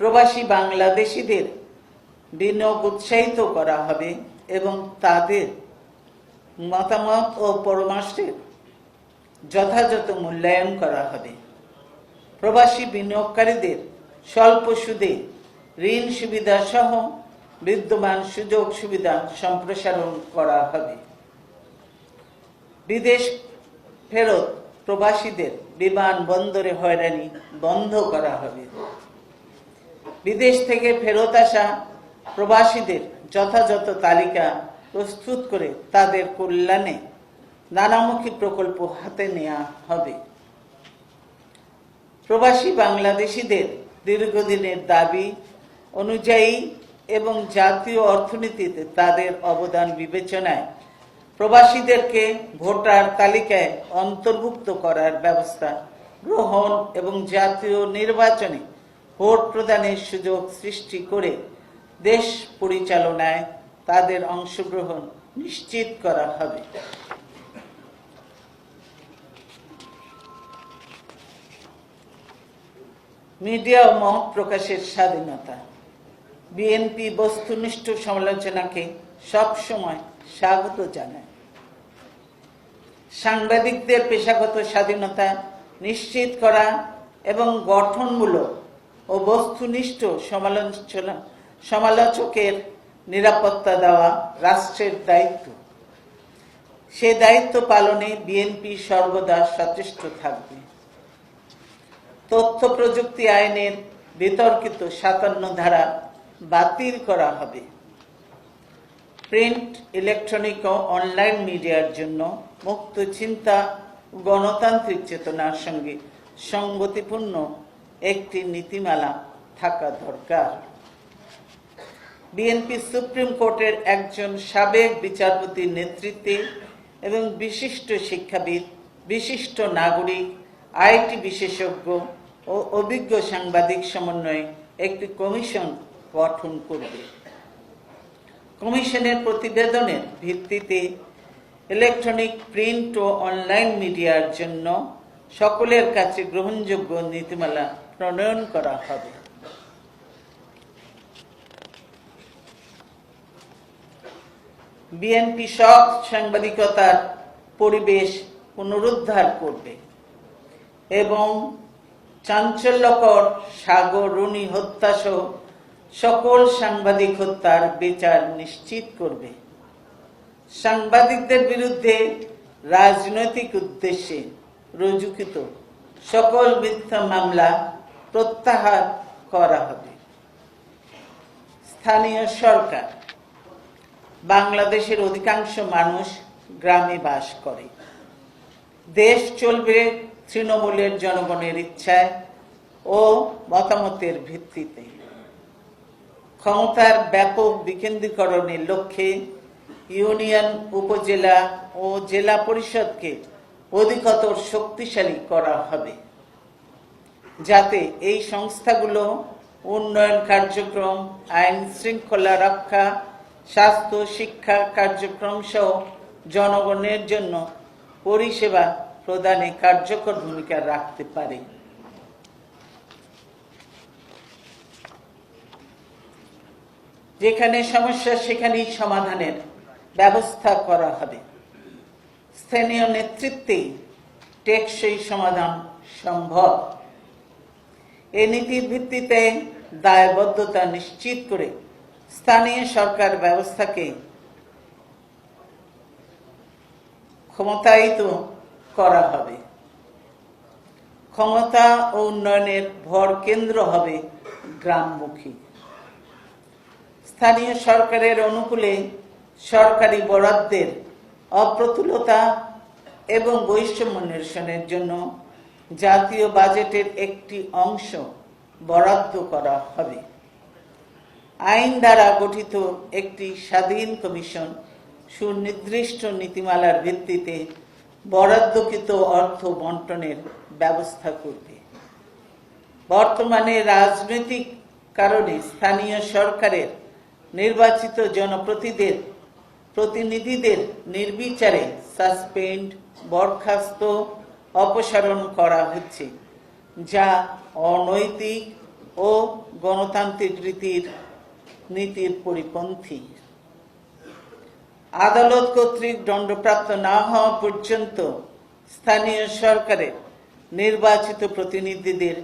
প্রবাসী বাংলাদেশিদের বিনিয়োগ উৎসাহিত করা হবে এবং তাদের মতামত ও পরামর্শের যথাযথ মূল্যায়ন করা হবে। প্রবাসী বিনিয়োগকারীদের স্বল্প সুদে ঋণ সুবিধা সহ বিদ্যমান সুযোগ সুবিধা সম্প্রসারণ করা হবে। বিদেশ ফেরত প্রবাসীদের বিমানবন্দরে হয়রানি বন্ধ করা হবে। বিদেশ থেকে ফেরত আসা প্রবাসীদের যথাযথ তালিকা প্রস্তুত করে তাদের কল্যাণে নানামুখী প্রকল্প হাতে নেওয়া হবে। প্রবাসী বাংলাদেশিদের দীর্ঘদিনের দাবি অনুযায়ী এবং জাতীয় অর্থনীতিতে তাদের অবদান বিবেচনায় প্রবাসীদেরকে ভোটার তালিকায় অন্তর্ভুক্ত করার ব্যবস্থা গ্রহণ এবং জাতীয় নির্বাচনে ভোট প্রদানের সুযোগ সৃষ্টি করে দেশ পরিচালনায় তাদের অংশগ্রহণ নিশ্চিত করা হবে। মিডিয়া ও মত প্রকাশের স্বাধীনতা। বিএনপি বস্তুনিষ্ঠ সমালোচনাকে সবসময় স্বাগত জানায়। সাংবাদিকদের পেশাগত স্বাধীনতা নিশ্চিত করা এবং গঠনমূলক ও বস্তুনিষ্ঠ সমালোচকের নিরাপত্তা দেওয়া রাষ্ট্রের দায়িত্ব। সে দায়িত্ব পালনে বিএনপি সর্বদা সচেষ্ট থাকবে। তথ্য প্রযুক্তি আইনের বিতর্কিত ৫৭ ধারা বাতিল করা হবে। প্রিন্ট, ইলেকট্রনিক ও অনলাইন মিডিয়ার জন্য মুক্ত চিন্তা ও গণতান্ত্রিক চেতনার সঙ্গে সঙ্গতিপূর্ণ একটি নীতিমালা থাকা দরকার। বিএনপি সুপ্রিম কোর্টের একজন সাবেক বিচারপতির নেতৃত্বে এবং বিশিষ্ট শিক্ষাবিদ, বিশিষ্ট নাগরিক, আইটি বিশেষজ্ঞ ও অভিজ্ঞ সাংবাদিক সমন্বয়ে একটি কমিশন গঠন করবে। কমিশনের প্রতিবেদনের ভিত্তিতে ইলেকট্রনিক, প্রিন্ট ও অনলাইন মিডিয়ার জন্য সকলের কাছে গ্রহণযোগ্য নীতিমালা প্রণয়ন করা হবে। বিএনপি সৎ সাংবাদিকতার পরিবেশ পুনরুদ্ধার করবে এবং চাঞ্চল্যকর সাগর রুনি হত্যাসহ সকল সাংবাদিক হত্যার বিচার নিশ্চিত করবে। সাংবাদিকদের বিরুদ্ধে রাজনৈতিক উদ্দেশ্যে রুজুকৃত সকল মিথ্যা মামলা প্রত্যাহার করা হবে। স্থানীয় সরকার। বাংলাদেশের অধিকাংশ মানুষ গ্রামে বাস করে। দেশ চলবে তৃণমূলের জনগণের ইচ্ছায় ও মতামতের ভিত্তিতে। ক্ষমতার ব্যাপক বিকেন্দ্রীকরণের লক্ষ্যে ইউনিয়ন, উপজেলা ও জেলা পরিষদকে অধিকতর শক্তিশালী করা হবে, যাতে এই সংস্থাগুলো উন্নয়ন কার্যক্রম, আইন শৃঙ্খলা রক্ষা, স্বাস্থ্য, শিক্ষা কার্যক্রম সহ জনগণের জন্য পরিষেবা প্রদানে কার্যকর ভূমিকা রাখতে পারে। যেখানে সমস্যা সেখানেই সমাধানের ব্যবস্থা করা হবে। স্থানীয় নেতৃত্বে টেকসই সমাধান সম্ভব। এই নীতির ভিত্তিতে দায়বদ্ধতা নিশ্চিত করে স্থানীয় সরকার ব্যবস্থাকে ক্ষমতায়িত করা হবে। ক্ষমতা ও উন্নয়নের ভর কেন্দ্র হবে গ্রামমুখী। স্থানীয় সরকারের অনুকূলে সরকারি বরাদ্দের অপ্রতুলতা এবং বৈষম্য নিরসনের জন্য জাতীয় বাজেটের একটি অংশ বরাদ্দ করা হবে। আইন দ্বারা গঠিত একটি স্বাধীন কমিশন সুনির্দিষ্ট নীতিমালার ভিত্তিতে বরাদ্দকৃত অর্থ বন্টনের ব্যবস্থা করবে। বর্তমানে রাজনৈতিক কারণে স্থানীয় সরকারের নির্বাচিত জনপ্রতিনিধিদের নির্বিচারে সাসপেন্ড, বরখাস্ত, অপসারণ করা হচ্ছে, যা অনৈতিক ও গণতান্ত্রিক নীতির পরিপন্থী। আদালত কর্তৃক দণ্ডপ্রাপ্ত না হওয়া পর্যন্ত স্থানীয় সরকারের নির্বাচিত প্রতিনিধিদের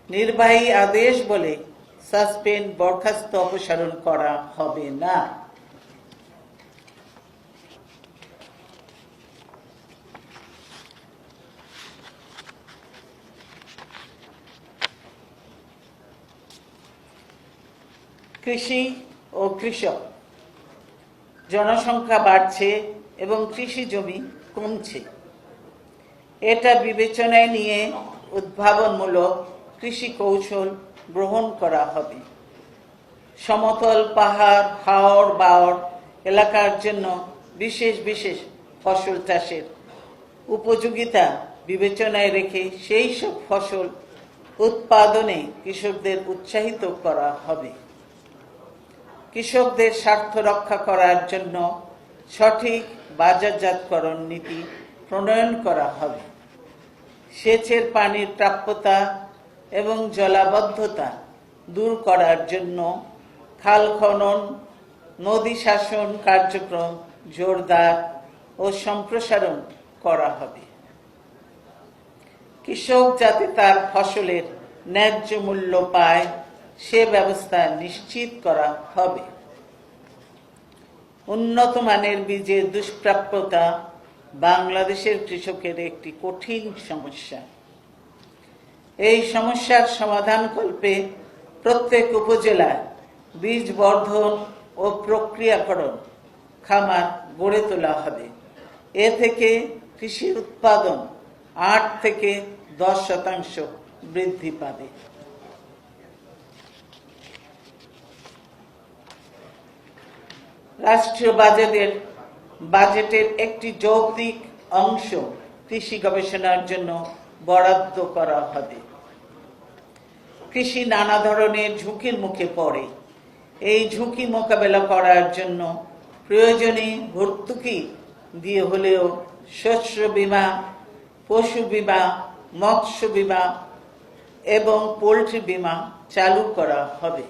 নির্বাহী আদেশ বলে সাসপেন্ড, বরখাস্ত, অপসারণ করা হবে না। কৃষি ও কৃষক, জনসংখ্যা বাড়ছে এবং কৃষি জমি কমছে। এটা বিবেচনায় নিয়ে উদ্ভাবনমূলক কৃষি কৌশল গ্রহণ করা হবে। সমতল, পাহাড়, হাওড় বাওড় এলাকার জন্য বিশেষ বিশেষ ফসল চাষের উপযোগিতা বিবেচনায় রেখে সেই সব ফসল উৎপাদনে কৃষকদের উৎসাহিত করা হবে। কৃষকদের স্বার্থ রক্ষা করার জন্য সঠিক বাজারজাতকরণ নীতি প্রণয়ন করা হবে। সেচের পানির প্রাপ্যতা এবং জলাবদ্ধতা দূর করার জন্য খাল খনন, নদী শাসন কার্যক্রম জোরদার ও সম্প্রসারণ করা হবে। কৃষক যাতে তার ফসলের ন্যায্য মূল্য পায় সে ব্যবস্থা নিশ্চিত করা হবে। উন্নত মানের বীজের দুষ্প্রাপ্যতা বাংলাদেশের কৃষকের একটি কঠিন সমস্যা। এই সমস্যার সমাধানকল্পে প্রত্যেক উপজেলায় বীজ বর্ধন ও প্রক্রিয়াকরণ খামার গড়ে তোলা হবে। এ থেকে কৃষি উৎপাদন 8 থেকে 10% বৃদ্ধি পাবে। রাষ্ট্রীয় বাজেটের একটি যৌক্তিক অংশ কৃষি গবেষণার জন্য বরাদ্দ করা হবে। কৃষি নানা ধরনের ঝুঁকির মুখে পড়ে। এই ঝুঁকি মোকাবেলা করার জন্য প্রয়োজনে ভর্তুকি দিয়ে হলেও শস্য বীমা, পশু বীমা, মৎস্য বীমা এবং পোল্ট্রি বীমা চালু করা হবে।